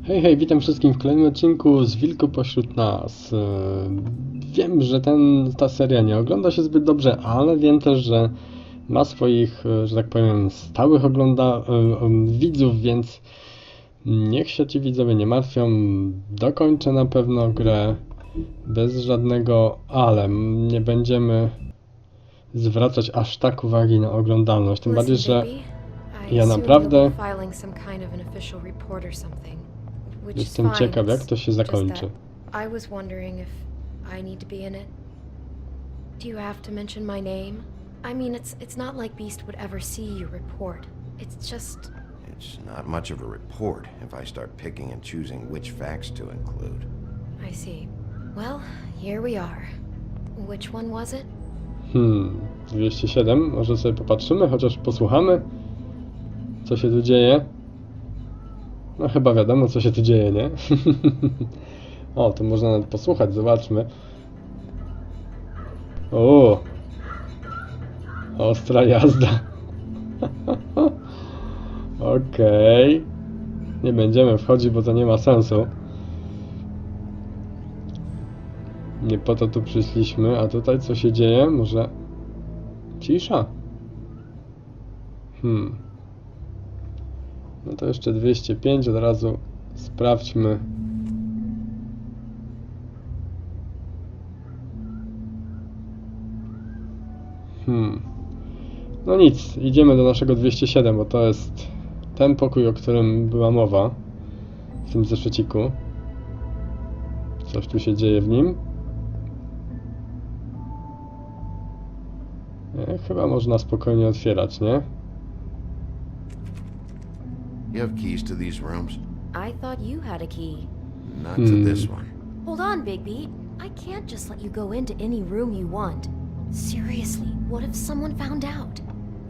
Hej, hej, witam wszystkim w kolejnym odcinku z Wilku Pośród Nas. Wiem, że ta seria nie ogląda się zbyt dobrze, ale wiem też, że ma swoich, że tak powiem, stałych widzów, więc niech się ci widzowie nie martwią. Dokończę na pewno grę bez żadnego ale. Nie będziemy zwracać aż tak uwagi na oglądalność, tym bardziej, że ja naprawdę jestem ciekaw, jak to się zakończy. I was wondering if I need to be in it. Do you have to mention my name? I mean, it's not like Beast would ever see your report. It's just... It's not much of a report if I start picking and choosing which facts to include. I see. Well, here we are. Which one was it? 207. Może sobie popatrzymy, chociaż posłuchamy, co się tu dzieje. No chyba wiadomo, co się tu dzieje, nie? O, to można nawet posłuchać, zobaczmy. O! Ostra jazda. Okej. Nie będziemy wchodzić, bo to nie ma sensu. Nie po to tu przyszliśmy, a tutaj co się dzieje? Może... cisza? No to jeszcze 205, od razu sprawdźmy. No nic, idziemy do naszego 207, bo to jest ten pokój, o którym była mowa w tym zeszyciku. Coś tu się dzieje w nim. Chyba można spokojnie otwierać, nie? You have keys to these rooms? I thought you had a key. Not to this one. Hold on, Bigby. I can't just let you go into any room you want. Seriously, what if someone found out?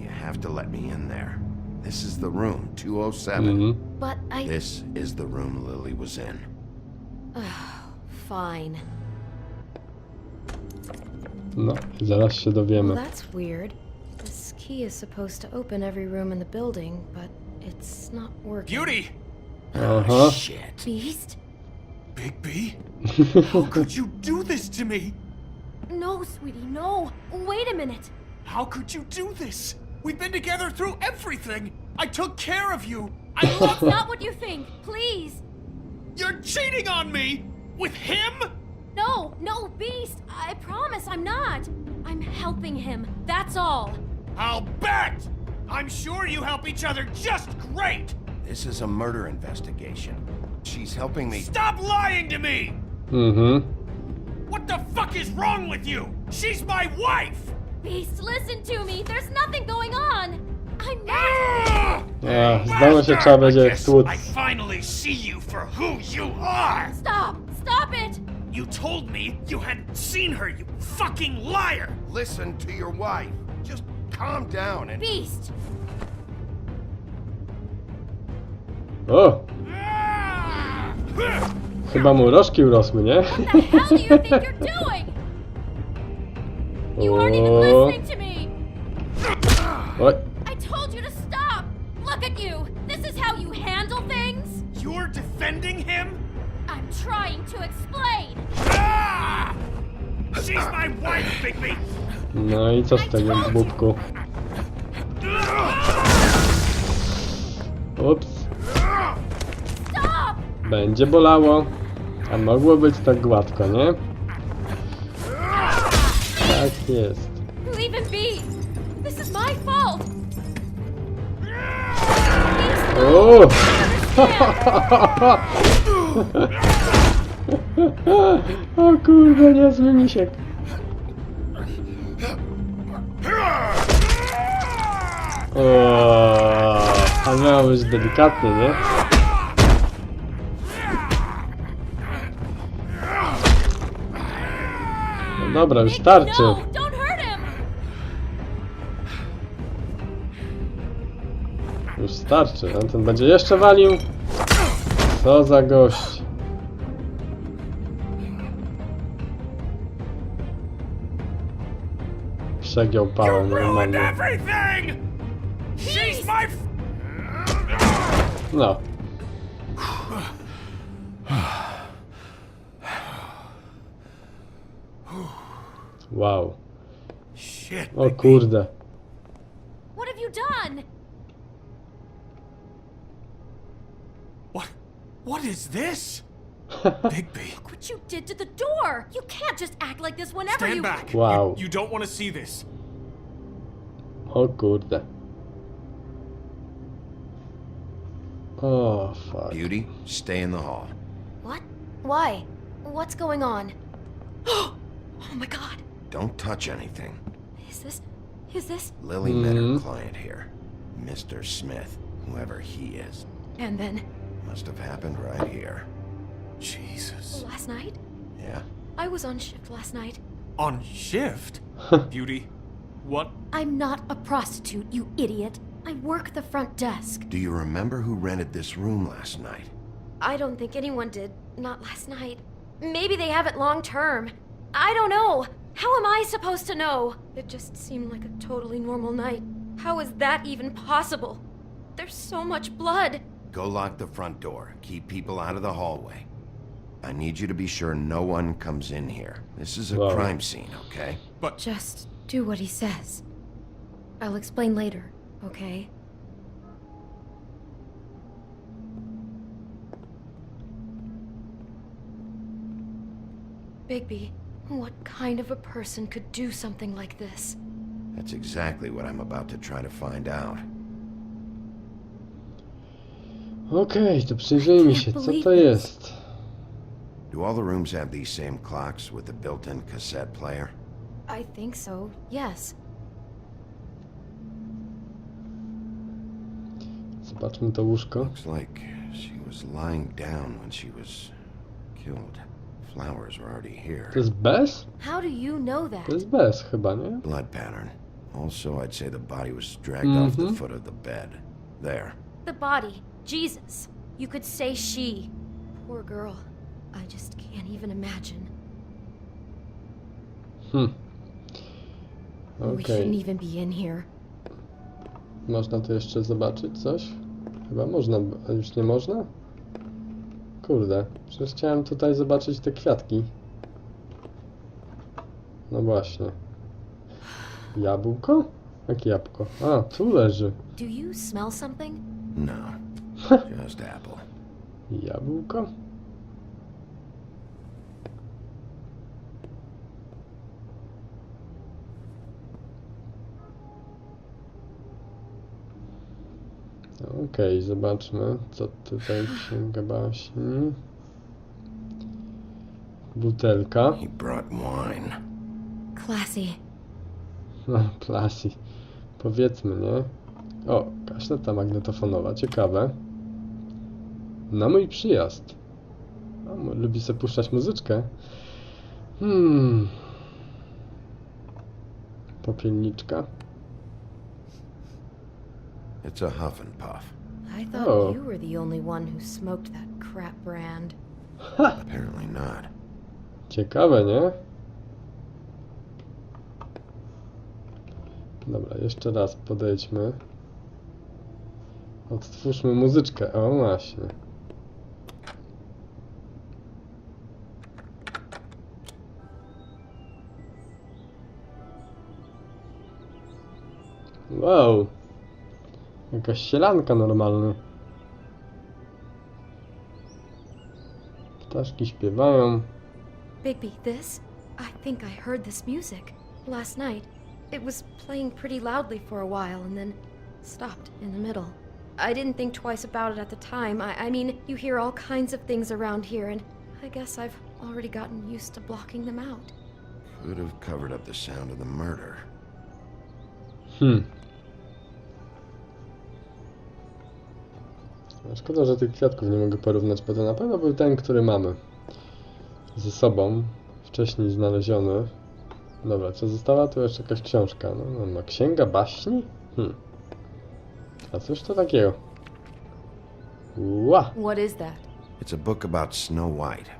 You have to let me in there. This is the room, 207. But This is the room Lily was in. Fine. No, zaraz się dowiemy. Well, that's weird. This key is supposed to open every room in the building, but it's not working. Beauty! Aha. Shit. Beast? Bigby? How could you do this to me? No, sweetie, no. Wait a minute. How could you do this? We've been together through everything. I took care of you. That's not what you think. Please. You're cheating on me! With him? No, Beast. I promise I'm not. I'm helping him. That's all. I'll bet! I'm sure you help each other just great! This is a murder investigation. She's helping me. Stop lying to me! What the fuck is wrong with you? She's my wife! Beast, listen to me. There's nothing going on. I'm not. Zdało się, trzeba będzie tłuc. I finally see you for who you are! Stop it! You told me you had seen her, you fucking liar! Listen to your wife. Just calm down and... Beast! O! Chyba mu rożki urosły, nie? What the hell do you think you're doing? You aren't even listening to me! Oj. I told you to stop! Look at you! This is how you handle things? You're defending him? I'm trying to explain! Ah! She's my wife, Bigby! No i co z tego, głupku? Ups. Stop! Będzie bolało. A mogło być tak gładko, nie? Tak jest. Leave him be! This is my fault! O! O kurde, niezły misiek. O, a miało być delikatnie, nie? No dobra, już starczy. No, don't hurt him! Już starczy. On ten będzie jeszcze walił. Co za gość. Przegiął pałę normalnie. Everything! She's my... No. Wow. Shit. O kurde. What have you done? What is this? Bigby. Look what you did to the door! You can't just act like this whenever Stand you... back. Wow. You don't want to see this. O kurde. Oh, fuck. Beauty, stay in the hall. What? Why? What's going on? Oh my god. Don't touch anything. Is this... Lily met her client here. Mr. Smith, whoever he is. And then, Must have happened right here. Jesus. last night? Yeah? I was on shift last night. On shift? Beauty, what? I'm not a prostitute, you idiot. I work the front desk. Do you remember who rented this room last night? I don't think anyone did. Not last night. Maybe they have it long term. I don't know. How am I supposed to know? It just seemed like a totally normal night. How is that even possible? There's so much blood. Go lock the front door. Keep people out of the hallway. I need you to be sure no one comes in here. This is a Wow. crime scene, okay? But Just do what he says. I'll explain later, okay? Bigby, what kind of a person could do something like this? That's exactly what I'm about to try to find out. Okej, to przyjrzyjmy się, co to jest. Do all the rooms have these same clocks with the built-in cassette player? I think so, yes. Zobaczmy to łóżko. Looks like she was lying down when she was killed. Flowers were already here. To jest bez? How do you know that? To jest bez chyba, nie? Blood pattern. Also, I'd say the body was dragged off the foot of the bed. There. The body. Jesus. You could say she. Poor girl. I just can't even imagine. We shouldn't Okej. even be in here. Można tu jeszcze zobaczyć coś? Chyba można, a już nie można? Kurde, przecież chciałem tutaj zobaczyć te kwiatki. No właśnie. Jabłko? Jakie jabłko? A, tu leży. Do you smell something? No. Just apple. Jabłko? Okej, zobaczmy, co tutaj księga baśni. Butelka. He brought wine. Classy. No, classy. Powiedzmy, nie? O, kaseta magnetofonowa, ciekawe. Na mój przyjazd. O, lubi sobie puszczać muzyczkę. Popielniczka. It's a huff and puff. I thought Oh. you were the only one who smoked that crap brand. Apparently not. Ciekawe, nie? Dobra, jeszcze raz podejdźmy. Odtwórzmy muzyczkę. O, właśnie. Wow. Jakaś sielanka normalna. Ptaszki śpiewają. Bigby, this? I think I heard this music. Last night. It was playing pretty loudly for a while and then stopped in the middle. I didn't think twice about it at the time. I mean, you hear all kinds of things around here and I guess I've already gotten used to blocking them out. Could have covered up the sound of the murder. Szkoda, że tych kwiatków nie mogę porównać, bo to na pewno był ten, który mamy ze sobą, wcześniej znaleziony. Dobra, co została? Tu jeszcze jakaś książka. No, księga baśni? A cóż to takiego? Ła! What is that? It's a book about Snow White.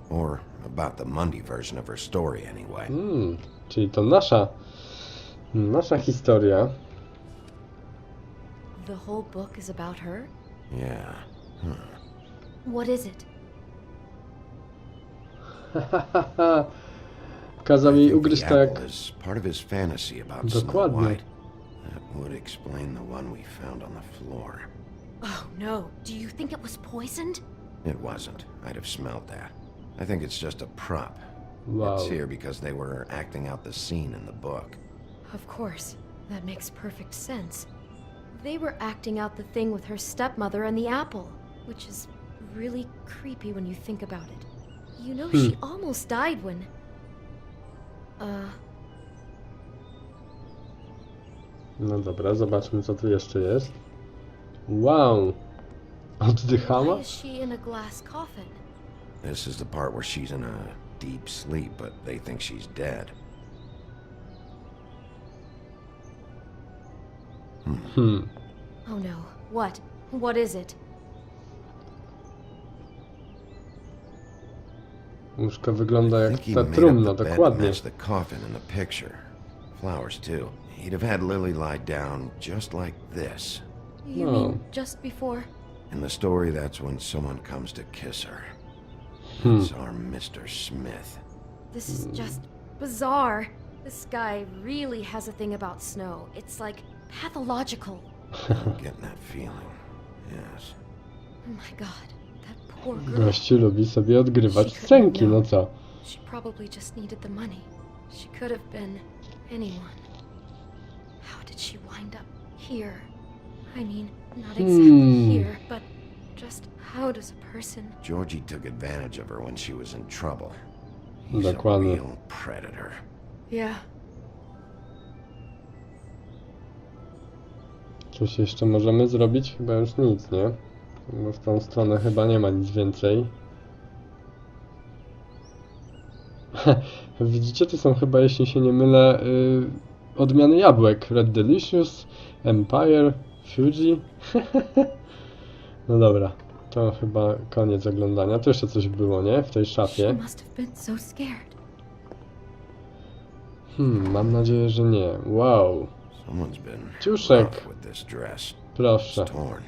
Or about the Mundy version of her story, anyway. Czyli to nasza historia. The whole book is about her? Yeah. What is it? Kazał jej I think ugryźć the to apple jak... is part of his fantasy about Snow Dokładnie. White. That would explain the one we found on the floor. Oh no, do you think it was poisoned? It wasn't. I'd have smelled that. I think it's just a prop. Wow. It's here because they were acting out the scene in the book. Of course, that makes perfect sense. They were acting out the thing with her stepmother and the apple, which is really creepy when you think about it. You know, she almost died when... No dobra, zobaczmy co tu jeszcze jest. Wow! Oddychała? Why is she in a glass coffin? This is the part where she's in a deep sleep, but they think she's dead. Oh no, what? What is it? Łóżko wygląda I jak think he ta made trumna, up the bed to dokładnie. match the coffin in the picture. Flowers too. He'd have had Lily lie down just like this. You No. mean just before? In the story, that's when someone comes to kiss her. It's our Mr. Smith. This is just bizarre. This guy really has a thing about snow. It's like pathological. I'm getting that feeling. Yes. Oh my god, that poor girl. Gościu lubi sobie odgrywać scenki, no co? She probably just needed the money. She could have been anyone. How did she wind up here? I mean, not exactly here, but just how does a person... Georgie took advantage of her when she was in trouble. He's a Dokładnie. real predator. Yeah. Coś jeszcze możemy zrobić? Chyba już nic, nie? Bo w tą stronę chyba nie ma nic więcej. Widzicie, to są chyba, jeśli się nie mylę, odmiany jabłek. Red Delicious, Empire, Fuji. No dobra, to chyba koniec oglądania. Tu jeszcze coś było, nie? W tej She szafie. must have been so scared. Mam nadzieję, że nie. Wow, Someone's been Ciuszek. rough with this dress. proszę. It's torn.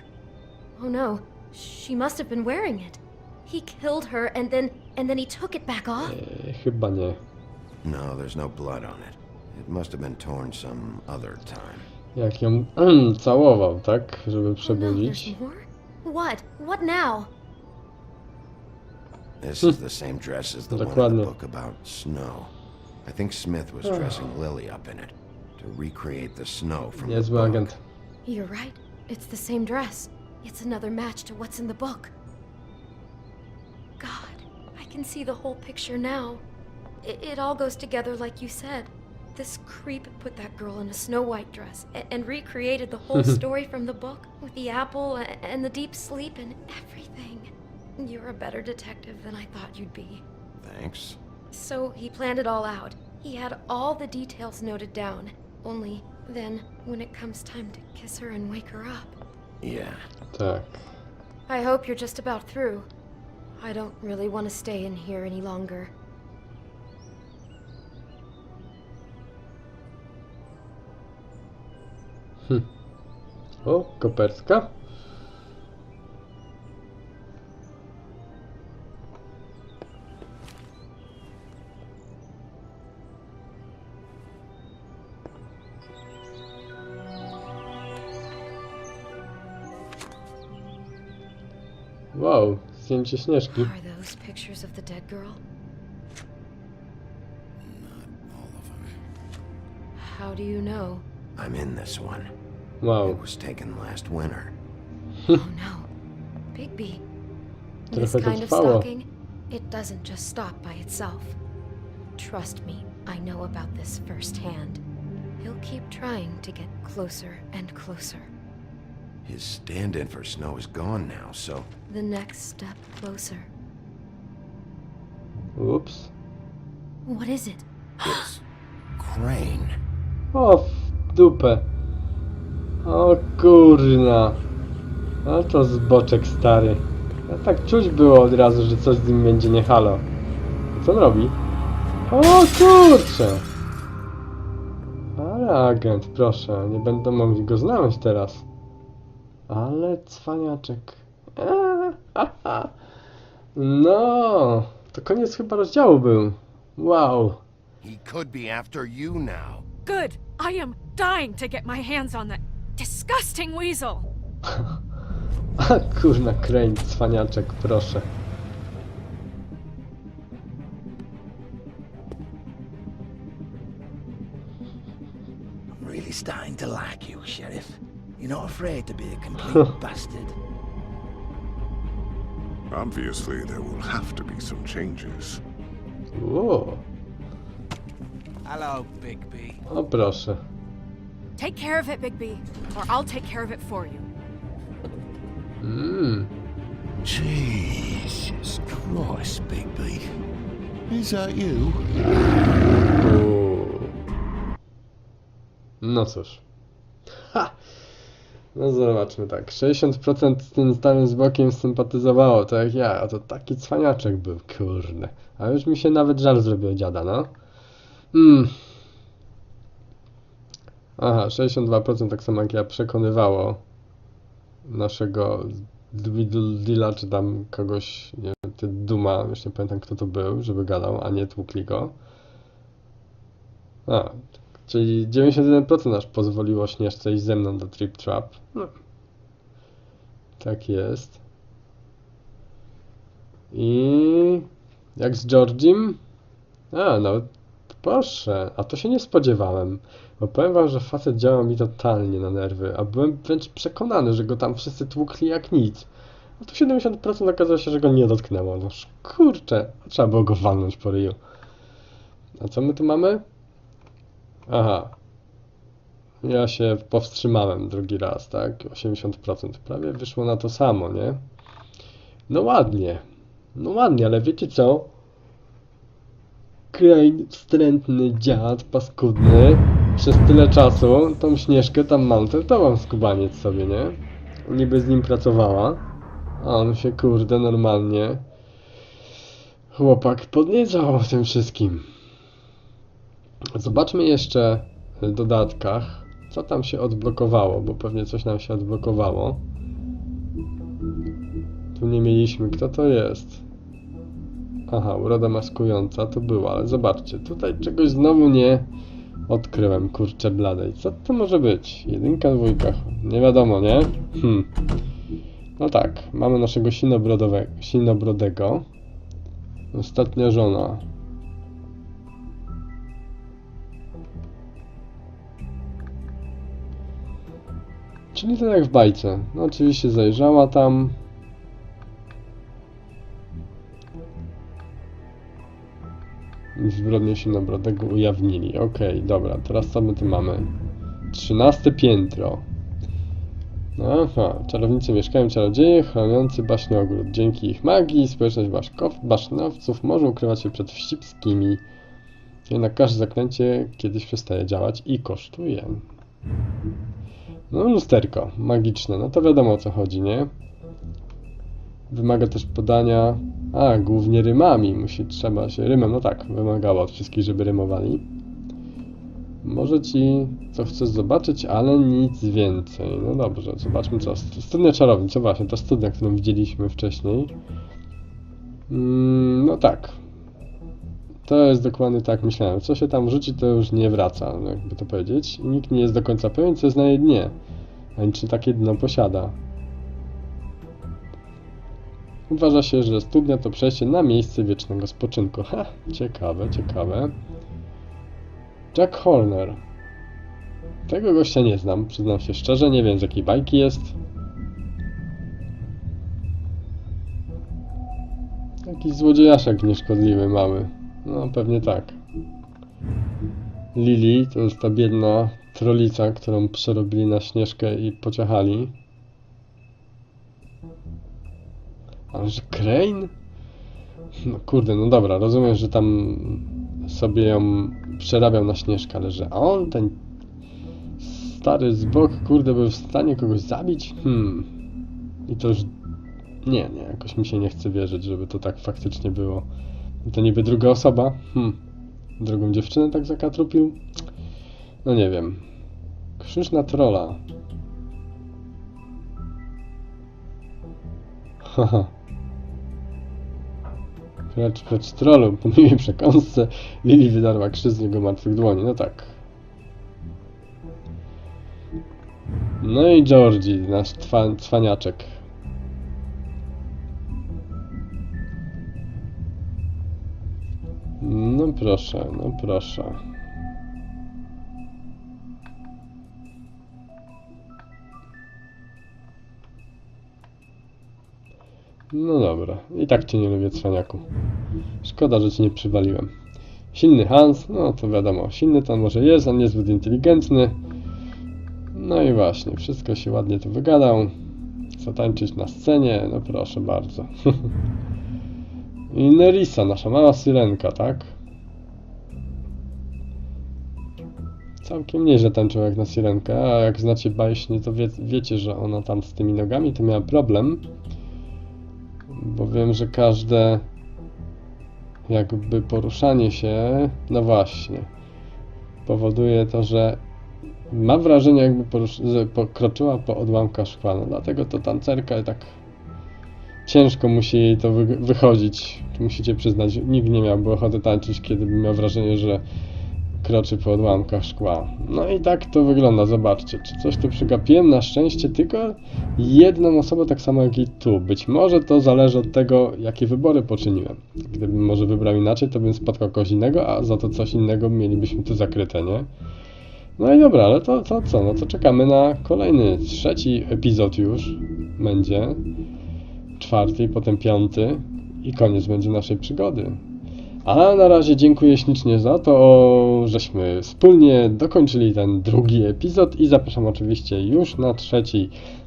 Oh no, she must have been wearing it. He killed her and then he took it back off? Chyba nie. No, there's no blood on it. It must have been torn some other time. Jak ją całował, tak? Żeby Oh no, przebudzić. there's more? What? What now? This is the same dress as the one in Dokładnie. the book about snow. I think Smith was dressing Lily up in it to recreate the snow from the Niezły book. agent. You're right. It's the same dress. It's another match to what's in the book. God, I can see the whole picture now. It all goes together like you said. This creep put that girl in a Snow White dress and recreated the whole story from the book with the apple and the deep sleep and everything. You're a better detective than I thought you'd be. Thanks. So he planned it all out. He had all the details noted down. Only then, when it comes time to kiss her and wake her up. Yeah. Tak. I hope you're just about through. I don't really want to stay in here any longer. O, kopertka. Wow, zdjęcie Śnieżki. Are those pictures of the dead girl? All of them. How do you know? I'm in this one. Wow, It was taken last winter. Oh no. Bigby. This trochę to kind of trwało. stalking, it doesn't just stop by itself. Trust me, I know about this firsthand. He'll keep trying to get closer and closer. His stand-in for Snow is gone now, so... The next step closer. Ups. What is it? It's... Crane. O, w dupę. O kurna. No to zboczek stary. No tak czuć było od razu, że coś z nim będzie nie halo. Co on robi? O kurcze. Ale agent, proszę, nie będą mogli go znaleźć teraz. Ale cwaniaczek. No, to koniec chyba rozdziału był. Wow. He could be after you now. Good. I am dying to get my hands on that disgusting weasel. A kurna, krain, cwaniaczek, proszę. I'm really starting to like you, Sheriff. You're not afraid to be a complete bastard. Obviously, there will have to be some changes. O, Hello, Bigby. o proszę. Take care of it, Bigby, or I'll take care of it for you. Jesus Christ, Bigby. Is that you? No cóż. Ha! No zobaczmy tak. 60% z tym starym zbokiem sympatyzowało, tak jak ja, a to taki cwaniaczek był, kurde. A już mi się nawet żal zrobił dziada, no. Aha, 62% tak samo jak ja przekonywało naszego Dila, czy tam kogoś, nie wiem, ty Duma, już nie pamiętam kto to był, żeby gadał, a nie tłukli go. A, czyli 91% aż pozwoliło Śnieżce iść ze mną do Trip Trap. No. Tak jest. I jak z Georgiem? A, no proszę, a to się nie spodziewałem. Bo powiem wam, że facet działa mi totalnie na nerwy, a byłem wręcz przekonany, że go tam wszyscy tłukli jak nic. A tu 70% okazało się, że go nie dotknęło. No kurczę, trzeba było go walnąć po ryju. A co my tu mamy? Aha. Ja się powstrzymałem drugi raz, tak? 80%. Prawie wyszło na to samo, nie? No ładnie. No ładnie, ale wiecie co? Krain, wstrętny dziad, paskudny. Przez tyle czasu tą Śnieżkę tam maltretował skubaniec sobie, nie? Niby z nim pracowała. A on się, kurde, normalnie chłopak podniecał w tym wszystkim. Zobaczmy jeszcze w dodatkach, co tam się odblokowało, bo pewnie coś nam się odblokowało. Tu nie mieliśmy, kto to jest? Aha, uroda maskująca to była, ale zobaczcie, tutaj czegoś znowu nie odkryłem, kurczę bladej. Co to może być? Jedynka, dwójka, nie wiadomo, nie? No tak, mamy naszego sinobrodego. Ostatnia żona. Czyli to jak w bajce. No oczywiście zajrzała tam. I zbrodnię sinobrodego ujawnili. Okej, dobra, teraz co my tu mamy? 13 piętro. Aha, czarownicy mieszkają czarodzieje, chroniący baśniogród. Dzięki ich magii społeczność baśniowców może ukrywać się przed wścibskimi. Jednak każde zaklęcie kiedyś przestaje działać i kosztuje. No lusterko magiczne, no to wiadomo o co chodzi, nie? Wymaga też podania, głównie rymami, trzeba się rymem, no tak, wymagało od wszystkich, żeby rymowali. Może ci co chcesz zobaczyć, ale nic więcej. No dobrze, zobaczmy co. Studnia czarownic, co właśnie, ta studnia, którą widzieliśmy wcześniej. No tak. To jest dokładnie tak myślałem. Co się tam wrzuci, to już nie wraca, jakby to powiedzieć. I nikt nie jest do końca pewien, co jest na jej dnie. Ani czy takie dno posiada. Uważa się, że studnia to przejście na miejsce wiecznego spoczynku. Ha, ciekawe, ciekawe. Jack Horner. Tego gościa nie znam, przyznam się szczerze, nie wiem z jakiej bajki jest. Jakiś złodziejaszek nieszkodliwy mały. No pewnie tak. Lily to jest ta biedna trolica, którą przerobili na Śnieżkę i pociachali. Ależ Crane? No kurde, no dobra, rozumiem, że tam sobie ją przerabiał na Śnieżkę, ale że on, ten stary zbok, kurde, był w stanie kogoś zabić? I to już... Nie, jakoś mi się nie chce wierzyć, żeby to tak faktycznie było. I to niby druga osoba? Drugą dziewczynę tak zakatrupił? No nie wiem. Krzyż na trolla. Haha. Precz, precz trollu, po miłej przekąsce Lili wydarła krzyż z jego martwych dłoni. No tak. No i Georgie, nasz cwaniaczek. No proszę, no proszę. No dobra, i tak cię nie lubię, cwaniaku. Szkoda, że cię nie przywaliłem. Silny Hans, no to wiadomo, silny to może jest, on niezbyt inteligentny. No i właśnie, wszystko się ładnie tu wygadał. Zatańczyć na scenie, no proszę bardzo. I Nerissa, nasza mała syrenka, tak? Całkiem nieźle tańczyła jak na syrenkę, a jak znacie baśni, to wiecie, że ona tam z tymi nogami to miała problem. Bo wiem, że każde jakby poruszanie się, no właśnie, powoduje to, że ma wrażenie, jakby że pokroczyła po odłamkach szkła. No dlatego to tancerka tak ciężko musi jej to wychodzić. Musicie przyznać, nikt nie miałby ochoty tańczyć, kiedy by miał wrażenie, że kroczy po odłamkach szkła. No i tak to wygląda, zobaczcie. Czy coś tu przegapiłem? Na szczęście tylko jedną osobę, tak samo jak i tu. Być może to zależy od tego, jakie wybory poczyniłem. Gdybym może wybrał inaczej, to bym spotkał kogoś innego, a za to coś innego mielibyśmy tu zakryte, nie? No i dobra, ale to co? No to czekamy na kolejny, 3. epizod już będzie. 4. potem 5. i koniec będzie naszej przygody. A na razie dziękuję ślicznie za to, żeśmy wspólnie dokończyli ten 2. epizod i zapraszam oczywiście już na 3.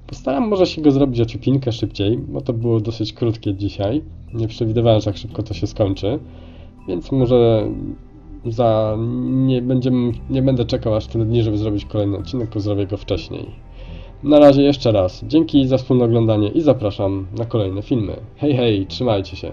Postaram może się go zrobić o ciupinkę szybciej, bo to było dosyć krótkie dzisiaj. Nie przewidywałem, że tak szybko to się skończy, więc może nie będę czekał aż tyle dni, żeby zrobić kolejny odcinek, tylko zrobię go wcześniej. Na razie jeszcze raz dzięki za wspólne oglądanie i zapraszam na kolejne filmy. Hej, hej, trzymajcie się.